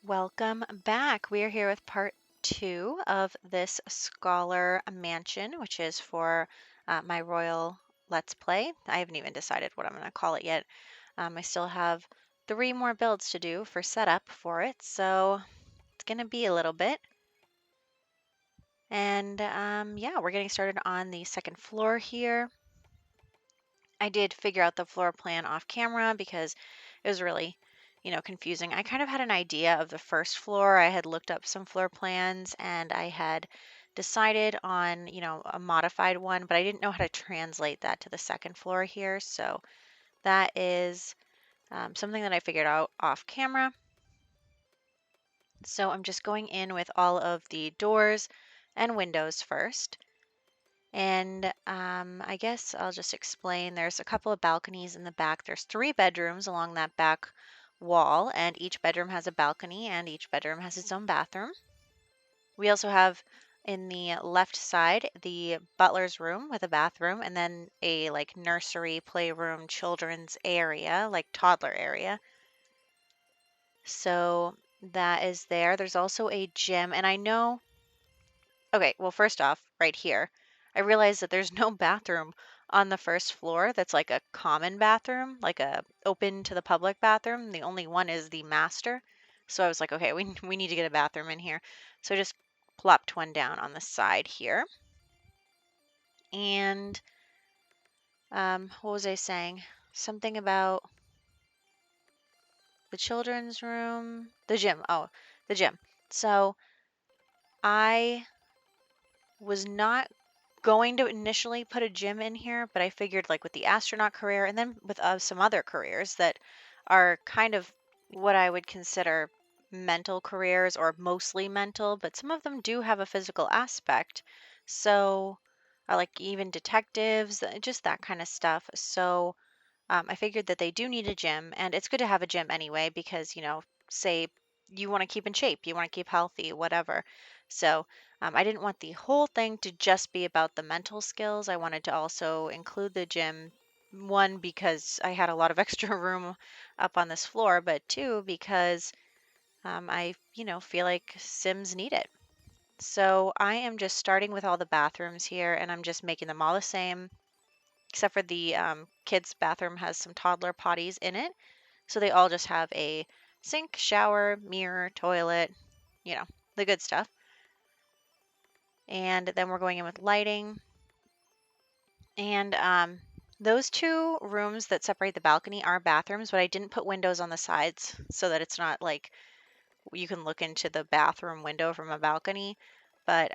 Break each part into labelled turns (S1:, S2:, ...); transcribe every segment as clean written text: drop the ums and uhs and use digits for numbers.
S1: Welcome back. We are here with part 2 of this Scholar Mansion, which is for my Royal Let's Play. I haven't even decided what I'm going to call it yet. I still have 3 more builds to do for setup for it, so it's going to be a little bit. And yeah, we're getting started on the second floor here. I did figure out the floor plan off camera because it was really, confusing. I kind of had an idea of the first floor. I had looked up some floor plans and I had decided on, a modified one, but I didn't know how to translate that to the second floor here. So that is something that I figured out off camera. So I'm just going in with all of the doors and windows first. And I guess I'll just explain. There's a couple of balconies in the back. There's 3 bedrooms along that back wall, and each bedroom has a balcony, and each bedroom has its own bathroom. We also have in the left side the butler's room with a bathroom, and then a like nursery, playroom, children's area, like toddler area. So that is there. There's also a gym, and I know. Okay, well, first off, right here, I realized that there's no bathroom on the first floor that's like a common bathroom, like a open to the public bathroom. The only one is the master. So I was like, okay, we need to get a bathroom in here. So I just plopped one down on the side here. And what was I saying? Something about the children's room, the gym. Oh, the gym. So I was not going to initially put a gym in here, but I figured like with the astronaut career and then with some other careers that are kind of what I would consider mental careers or mostly mental, but some of them do have a physical aspect. So I like even detectives, just that kind of stuff. So I figured that they do need a gym, and it's good to have a gym anyway because, say you want to keep in shape, you want to keep healthy, whatever. So I didn't want the whole thing to just be about the mental skills. I wanted to also include the gym, one, because I had a lot of extra room up on this floor, but two, because I, feel like Sims need it. So I am just starting with all the bathrooms here, and I'm just making them all the same except for the kids' bathroom has some toddler potties in it. So they all just have a sink, shower, mirror, toilet, the good stuff. And then we're going in with lighting. And those 2 rooms that separate the balcony are bathrooms, but I didn't put windows on the sides so that it's not like you can look into the bathroom window from a balcony. But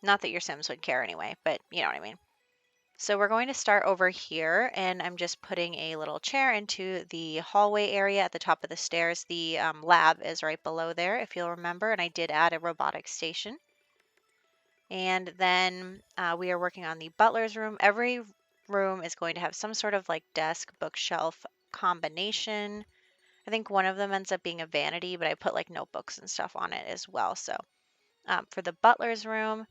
S1: not that your Sims would care anyway, but you know what I mean. So we're going to start over here, and I'm just putting a little chair into the hallway area at the top of the stairs. The lab is right below there, if you'll remember, and I did add a robotic station. And then we are working on the butler's room. Every room is going to have some sort of like desk, bookshelf combination. I think one of them ends up being a vanity, but I put like notebooks and stuff on it as well. So for the butler's room,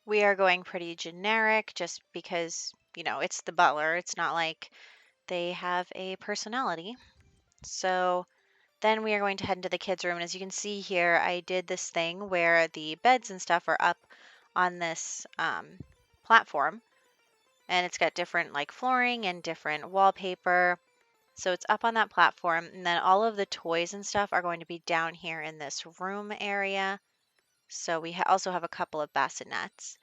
S1: we are going pretty generic just because, it's the butler. It's not like they have a personality. So then we are going to head into the kids' room. And as you can see here, I did this thing where the beds and stuff are up on this platform. And it's got different like flooring and different wallpaper. So it's up on that platform. And then all of the toys and stuff are going to be down here in this room area. So we also have a couple of bassinets.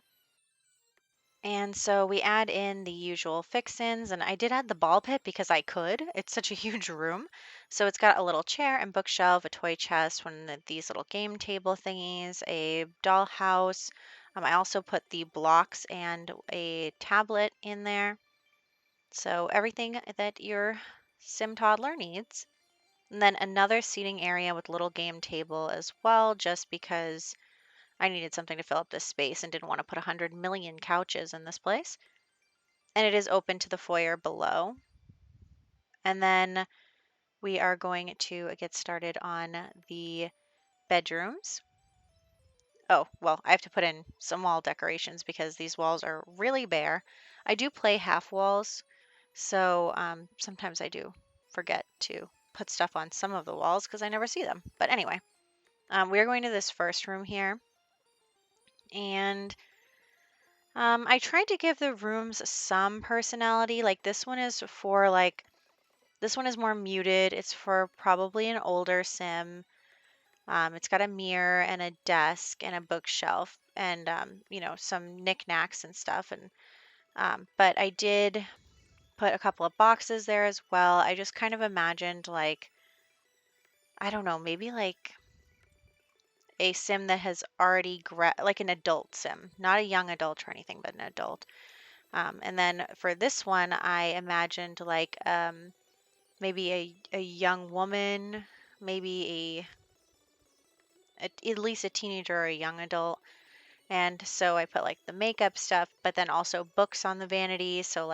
S1: And so we add in the usual fix-ins, and I did add the ball pit because I could. It's such a huge room. So it's got a little chair and bookshelf, a toy chest, one of these little game table thingies, a dollhouse. I also put the blocks and a tablet in there. So everything that your sim toddler needs. And then another seating area with little game table as well, just because I needed something to fill up this space and didn't want to put 100 million couches in this place. And it is open to the foyer below. And then we are going to get started on the bedrooms. Oh, well, I have to put in some wall decorations because these walls are really bare. I do play half walls, so sometimes I do forget to put stuff on some of the walls because I never see them. But anyway, we're going to this first room here. And I tried to give the rooms some personality. Like this one is for this one is more muted. It's for probably an older sim. It's got a mirror and a desk and a bookshelf and some knickknacks and stuff. And but I did put a couple of boxes there as well. I just kind of imagined like I don't know, maybe like a sim that has already like an adult sim, not a young adult or anything, but an adult. And then for this one, I imagined like maybe a young woman, maybe at least a teenager or a young adult. And so I put like the makeup stuff, but then also books on the vanity. So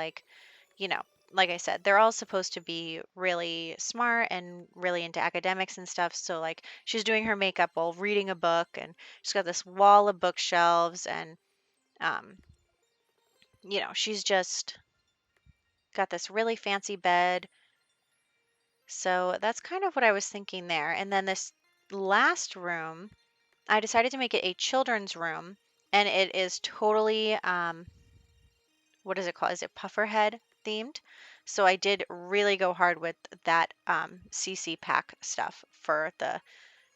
S1: you know, like I said, they're all supposed to be really smart and really into academics and stuff. So like she's doing her makeup while reading a book, and she's got this wall of bookshelves, and um, she's just got this really fancy bed. So that's kind of what I was thinking there. And then this last room, I decided to make it a children's room, and it is totally what is it called? Is it Pufferhead themed? So I did really go hard with that CC pack stuff for the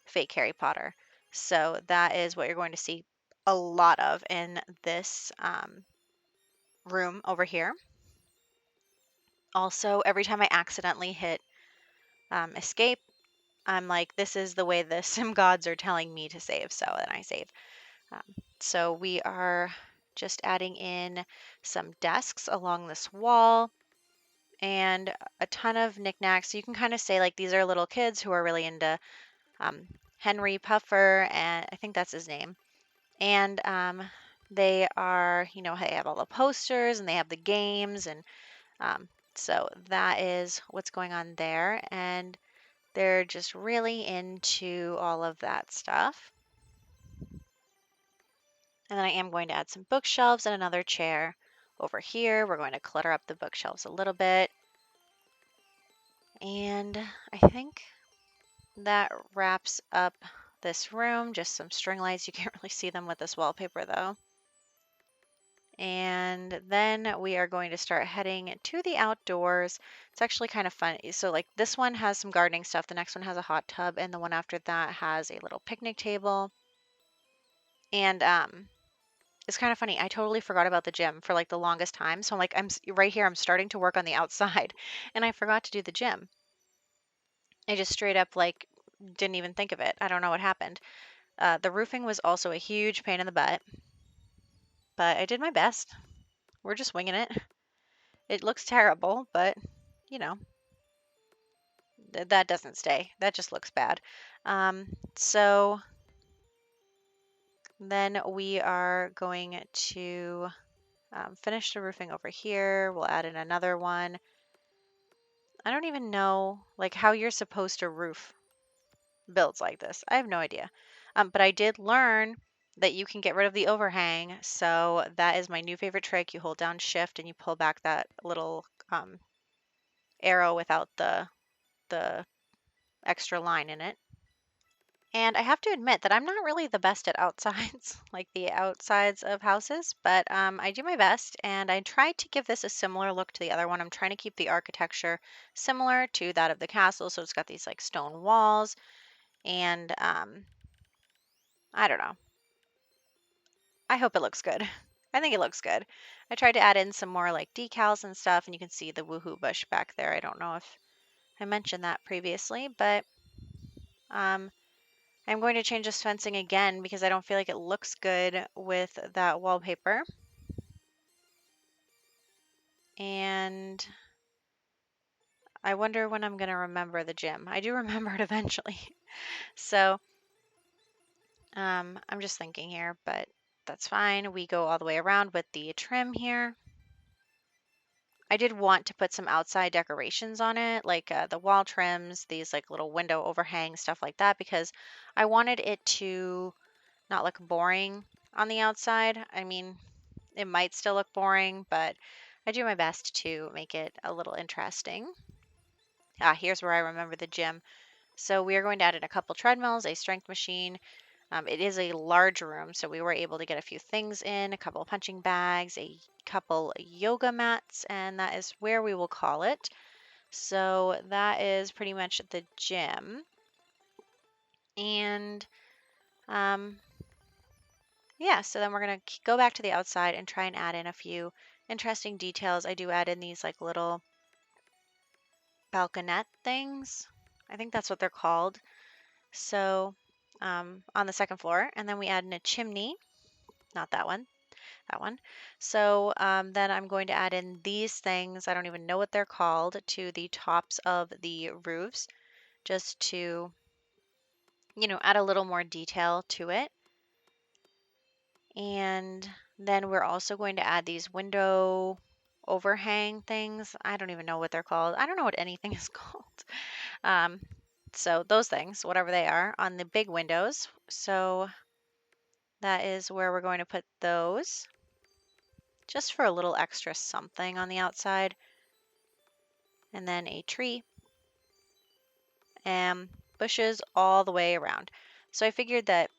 S1: fake Harry Potter. So that is what you're going to see a lot of in this room over here. Also, every time I accidentally hit escape, I'm like, this is the way the sim gods are telling me to save. So then I save. Um, so we are just adding in some desks along this wall and a ton of knickknacks. So you can kind of say like these are little kids who are really into Henry Puffer, and I think that's his name. And they are, they have all the posters and they have the games, and um, so that is what's going on there. And they're just really into all of that stuff. And then I am going to add some bookshelves and another chair over here. We're going to clutter up the bookshelves a little bit. And I think that wraps up this room. Just some string lights. You can't really see them with this wallpaper though. And then we are going to start heading to the outdoors. It's actually kind of fun. So like this one has some gardening stuff. The next one has a hot tub, and the one after that has a little picnic table. And it's kind of funny. I totally forgot about the gym for like the longest time. So I'm like, right here. I'm starting to work on the outside, and I forgot to do the gym. I just straight up like didn't even think of it. I don't know what happened. The roofing was also a huge pain in the butt, but I did my best. We're just winging it. It looks terrible, but you know, that doesn't stay. That just looks bad. So then we are going to finish the roofing over here. We'll add in another one. I don't even know like how you're supposed to roof builds like this. I have no idea. But I did learn that you can get rid of the overhang. So that is my new favorite trick. You hold down shift and you pull back that little arrow without the extra line in it. And I have to admit that I'm not really the best at outsides, like the outsides of houses, but I do my best, and I tried to give this a similar look to the other one. I'm trying to keep the architecture similar to that of the castle, so it's got these like stone walls, and I don't know. I hope it looks good. I think it looks good. I tried to add in some more like decals and stuff, and you can see the woohoo bush back there. I don't know if I mentioned that previously, but um, I'm going to change this fencing again because I don't feel like it looks good with that wallpaper. And I wonder when I'm going to remember the gym. I do remember it eventually. So I'm just thinking here, but that's fine. We go all the way around with the trim here. I did want to put some outside decorations on it, like the wall trims, these like little window overhangs, stuff like that, because I wanted it to not look boring on the outside. I mean, it might still look boring, but I do my best to make it a little interesting. Here's where I remember the gym. So we are going to add in a couple treadmills, a strength machine. It is a large room, so we were able to get a few things in, a couple punching bags, a couple yoga mats, and that is where we will call it. So that is pretty much the gym. And um, yeah, so then we're going to go back to the outside and try and add in a few interesting details. I do add in these like little balconette things. I think that's what they're called. So on the second floor, and then we add in a chimney, not that one, that one. So then I'm going to add in these things. I don't even know what they're called to the tops of the roofs, just to, add a little more detail to it. And then we're also going to add these window overhang things. I don't even know what they're called. I don't know what anything is called. Um, so those things, whatever they are, on the big windows. So that is where we're going to put those, just for a little extra something on the outside. And then a tree and bushes all the way around. So I figured that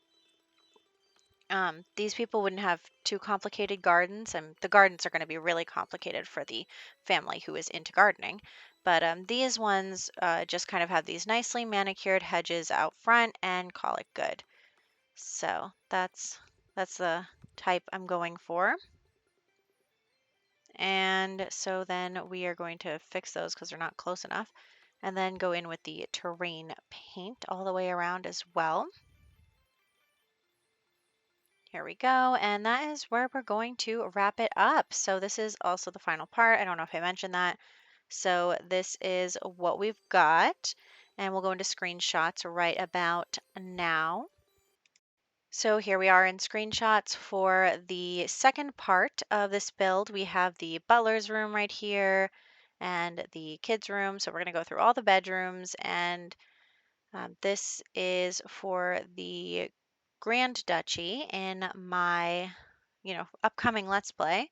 S1: these people wouldn't have too complicated gardens, and the gardens are going to be really complicated for the family who is into gardening. But these ones just kind of have these nicely manicured hedges out front and call it good. So that's the type I'm going for. And so then we are going to fix those because they're not close enough, and then go in with the terrain paint all the way around as well. Here we go, and that is where we're going to wrap it up. So this is also the final part. I don't know if I mentioned that. So this is what we've got, and we'll go into screenshots right about now. So here we are in screenshots for the second part of this build. We have the butler's room right here and the kids' room. So we're going to go through all the bedrooms, and this is for the Grand Duchy in my, upcoming Let's Play.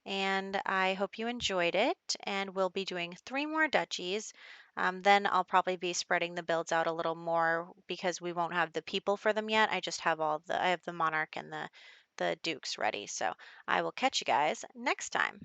S1: And I hope you enjoyed it. And we'll be doing 3 more duchies. Then I'll probably be spreading the builds out a little more because we won't have the people for them yet. I just have I have the monarch and the dukes ready. So I will catch you guys next time.